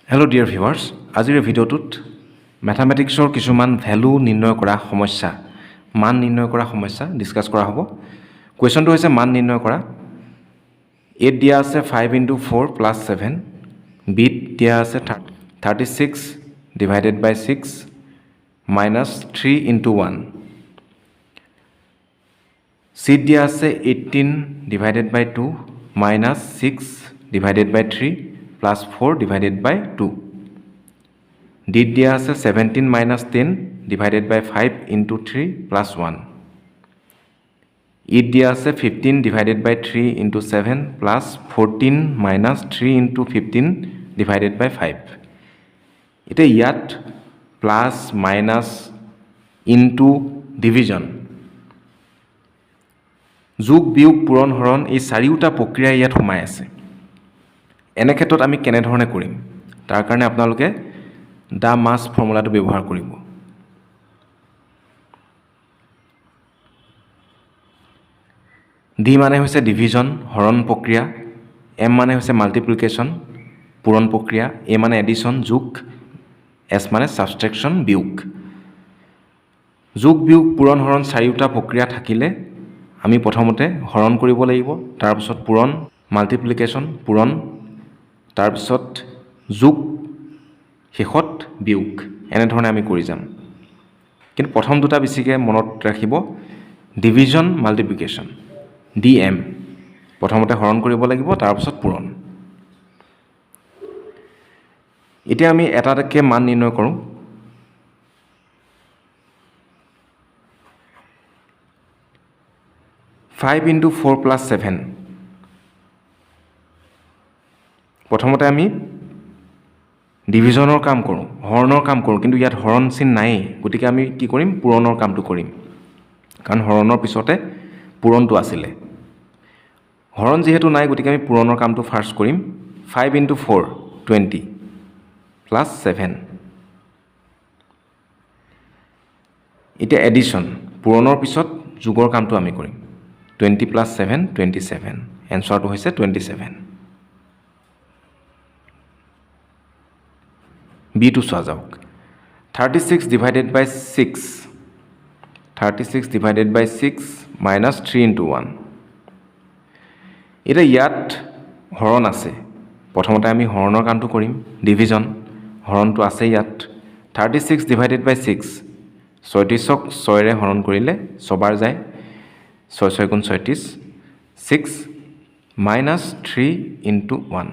Hello dear viewers, আজিৰ ভিডিঅ'টোত ম্যাথমেটিক্সৰ কিছুমান ভ্যালু নিৰ্ণয় কৰা সমস্যা, মান নিৰ্ণয় কৰা সমস্যা ডিসকাস কৰা হ'ব। কোৱেশ্চনটো হৈছে মান নিৰ্ণয় কৰা। A দিয়া আছে 5 * 4 + 7, B দিয়া আছে 36 divided by 6 minus 3 * 1, C দিয়া আছে 18 divided by 2 minus 6 divided by 3 plus 4 divided by 2. D দিয়া আছে 17 minus 10 divided by 5 into 3 plus 1. E দিয়া আছে 15 divided by 3 into 7 plus 14 minus 3 into 15 divided by 5. এতিয়া ইয়াত প্লাস মাইনাস ইনটু ডিভিজন যোগ বিয়োগ পূৰণ হৰণ এই চাৰিওটা প্ৰক্ৰিয়া ইয়াত সোমাই আছে। এনে ক্ষেত্ৰত আমি কেনেধৰণে কৰিম তাৰ কাৰণে আপোনালোকে দা মাস ফৰ্মুলাটো ব্যৱহাৰ কৰিব। ডি মানে হৈছে ডিভিজন হৰণ প্ৰক্ৰিয়া, এম মানে হৈছে মাল্টিপ্লিকেশ্যন পূৰণ প্ৰক্ৰিয়া, এ মানে এডিশ্যন যোগ, এছ মানে সাবট্ৰেকশ্যন বিয়োগ। যোগ বিয়োগ পূৰণ হৰণ চাৰিওটা প্ৰক্ৰিয়া থাকিলে আমি প্ৰথমতে হৰণ কৰিব লাগিব, তাৰপিছত পূৰণ মাল্টিপ্লিকেশ্যন পূৰণ, তাৰপিছত যোগ, শেষত বিয়োগ। এনেধৰণে আমি কৰি যাম। কিন্তু প্ৰথম দুটা বেছিকৈ মনত ৰাখিব, ডিভিজন মাল্টিপ্লিকেশ্যন DM প্ৰথমতে হৰণ কৰিব লাগিব, তাৰপিছত পূৰণ। এতিয়া আমি এটা এটাকৈ মান নিৰ্ণয় কৰোঁ। ফাইভ * 4 + 7, প্ৰথমতে আমি ডিভিজনৰ কাম কৰোঁ, হৰণৰ কাম কৰোঁ, কিন্তু ইয়াত হৰণ চিন নাই, গতিকে আমি কি কৰিম, পূৰণৰ কামটো কৰিম, কাৰণ হৰণৰ পিছতে পূৰণটো আছিলে। হৰণ যেহেতু নাই, গতিকে আমি পূৰণৰ কামটো ফাৰ্ষ্ট কৰিম। 5 * 4 20 plus 7. এতিয়া এডিশ্যন পূৰণৰ পিছত যোগৰ কামটো আমি কৰিম। 20 plus 7 27, এনচাৰটো হৈছে 27। বিটো চোৱা যাওক। 36 divided by 6 minus 3 * 1. এতিয়া ইয়াত হৰণ আছে, প্ৰথমতে আমি হৰণৰ কামটো কৰিম। ডিভিজন হৰণটো আছে ইয়াত। 36 divided by 6, 36ক 6ৰে হৰণ কৰিলে ছবাৰ যায়, 6 × 6 = 36, 6 minus 3 into 1.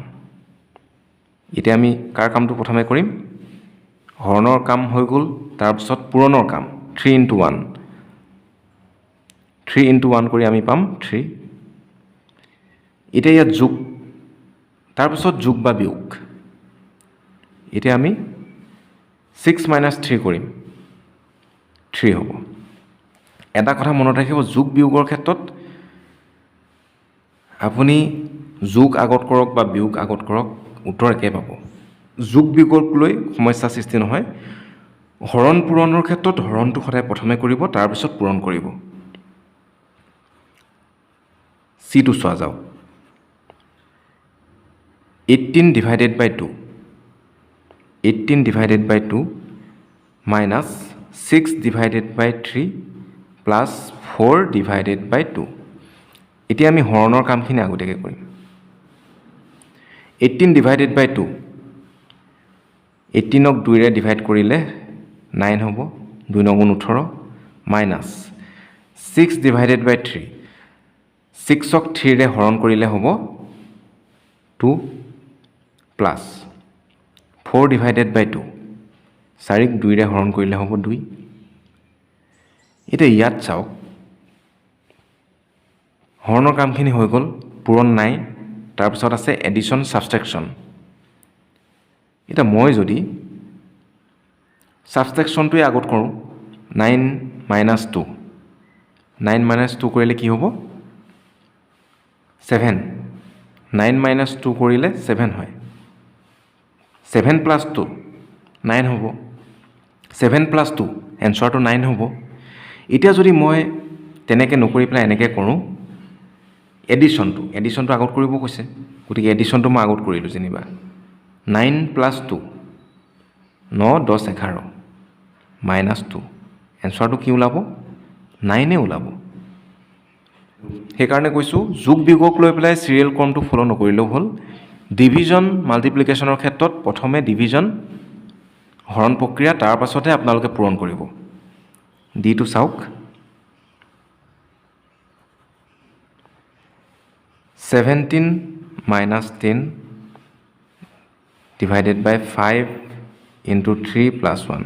এতিয়া আমি কাৰ কামটো প্ৰথমে কৰিম, হৰণৰ কাম হৈ গ'ল, তাৰপিছত পূৰণৰ কাম 3 * 1, 3 * 1 কৰি আমি পাম 3। এতিয়া ইয়াত যোগ, তাৰপিছত যোগ বা বিয়োগ। এতিয়া আমি 6 - 3 কৰিম, 3 হ'ব। এটা কথা মনত ৰাখিব, যোগ বিয়োগৰ ক্ষেত্ৰত আপুনি যোগ আগত কৰক বা বিয়োগ আগত কৰক, উত্তৰ একে পাব। যোগ বিয়োগক লৈ সমস্যা সৃষ্টি নহয়। হৰণ পূৰণৰ ক্ষেত্ৰত হৰণটো সদায় প্ৰথমে কৰিব, তাৰপিছত পূৰণ কৰিব। চিটো চোৱা যাওক। 18 divided by 2 minus 6 divided by 3 plus 4 divided by 2. এতিয়া আমি হৰণৰ কামখিনি আগতীয়াকৈ কৰিম। 18 divided by 2, 18ক 2ৰে ডিভাইড কৰিলে 9 হ'ব, 2 × 9 = 18, মাইনাছ 6 divided by 3, 6ক 3ৰে হৰণ কৰিলে হ'ব 2, প্লাছ 4 divided by 2, 4ক 2ৰে হৰণ কৰিলে হ'ব 2। এতিয়া ইয়াত চাওক, হৰণৰ কামখিনি হৈ গ'ল, পূৰণ নাই, তাৰপিছত আছে এডিশ্যন সাবট্ৰেকশ্যন। এতিয়া মই যদি সাবট্ৰেকশ্যনটোৱে আগত কৰোঁ, 9 - 2, 9 - 2 কৰিলে কি হ'ব, 7, 9 - 2 কৰিলে 7 হয়, 7 plus 2 9 হ'ব, 7 plus 2 এনচাৰটো 9 হ'ব। এতিয়া যদি মই তেনেকৈ নকৰি পেলাই এনেকৈ কৰোঁ, এডিশ্যনটো আগত কৰিব কৈছে, গতিকে এডিশ্যনটো মই আগত কৰিলোঁ যেনিবা। 9 প্লাছ 2 9 10 11 মাইনাছ 2 এনচাৰটো কি ওলাব 9 ওলাব সেইকাৰণে কৈছোঁ যোগ বিয়োগক লৈ পেলাই চিৰিয়েল ক্ৰমটো ফ'ল' নকৰিলেও হ'ল ডিভিজন মাল্টিপ্লিকেশ্যনৰ ক্ষেত্ৰত প্ৰথমে ডিভিজন হৰণ প্ৰক্ৰিয়া তাৰ পাছতহে আপোনালোকে পূৰণ কৰিব ডিটো চাওক 17 minus 10 divided by 5 into 3 plus 1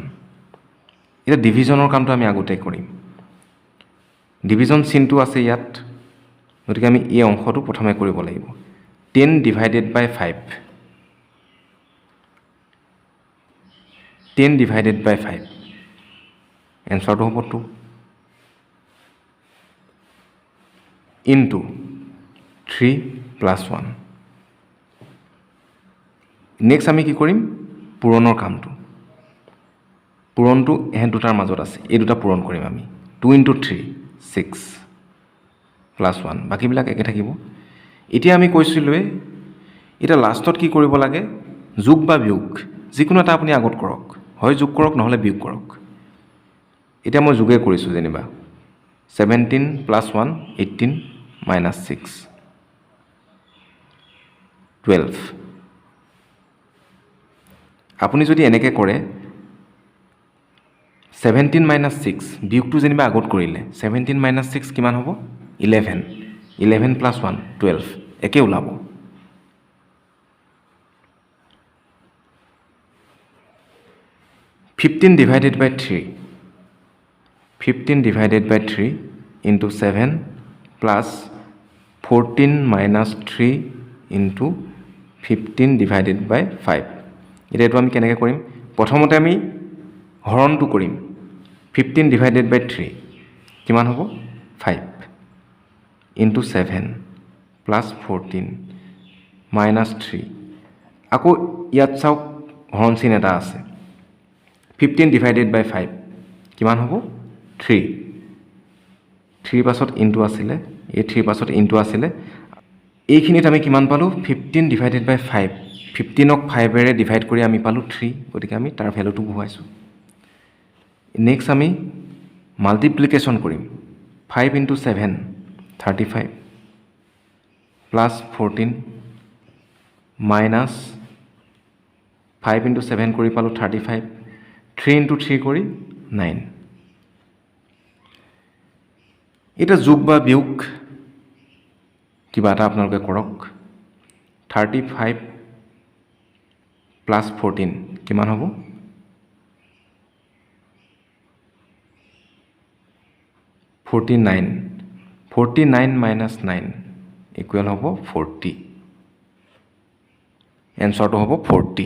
এটা ডিভিজনৰ কামটো আমি আগতে কৰিম ডিভিজন চিনটো আছে ইয়াত গতিকে আমি এই অংশটো প্ৰথমে কৰিব লাগিব 10 divided by 5 10 divided by 5 এনচাৰটো হ'ব 2 into 3 plus 1 নেক্সট আমি কি কৰিম পূৰণৰ কামটো পূৰণটো এহেঁত দুটাৰ মাজত আছে এই দুটা পূৰণ কৰিম আমি 2 into 3 6 plus 1 বাকীবিলাক একে থাকিব এতিয়া আমি কৈছিলোঁৱে এতিয়া লাষ্টত কি কৰিব লাগে যোগ বা বিয়োগ যিকোনো এটা আপুনি আগত কৰক হয় যোগ কৰক নহ'লে বিয়োগ কৰক এতিয়া মই যোগে কৰিছোঁ যেনিবা 17 plus 1 18 minus 6 12 আপুনি যদি এনেকৈ কৰে 17 minus 6 বিয়োগটো যেনিবা আগত কৰিলে 17 minus 6 কিমান হ'ব 11 11 plus 1 12 একে ওলাব $15 divided by 3 15 divided by 3 into 7 plus 14 minus 3 into 15 divided by 5 এটা এইটো আমি কেনেকৈ কৰিম প্ৰথমতে আমি হৰণটো কৰিম 15 divided by 3 কিমান হ'ব 5 into 7 plus 14 minus 3 আকৌ ইয়াত চাওক হৰণ চিন এটা আছে 15 divided by 5 কিমান হ'ব 3 3 পাছত ইনটু আছিলে এই 3 পাছত ইনটু আছিলে এইখিনিত আমি কিমান পালোঁ 15 divided by 5 15ক 5এৰে ডিভাইড কৰি আমি পালোঁ 3 গতিকে আমি তাৰ ভেলুটো বহুৱাইছোঁ নেক্সট আমি মাল্টিপ্লিকেশ্যন কৰিম 5 into 7 35 plus 14 minus 5 into 7 কৰি পালোঁ 35 3 into 3 কৰি 9 এটা যোগ বা বিয়োগ কিবা এটা আপোনালোকে কৰক 35 plus 14 কিমান হ'ব 49 49 minus 9 ইকুৱেল হ'ব 40 এনচাৰটো হ'ব 40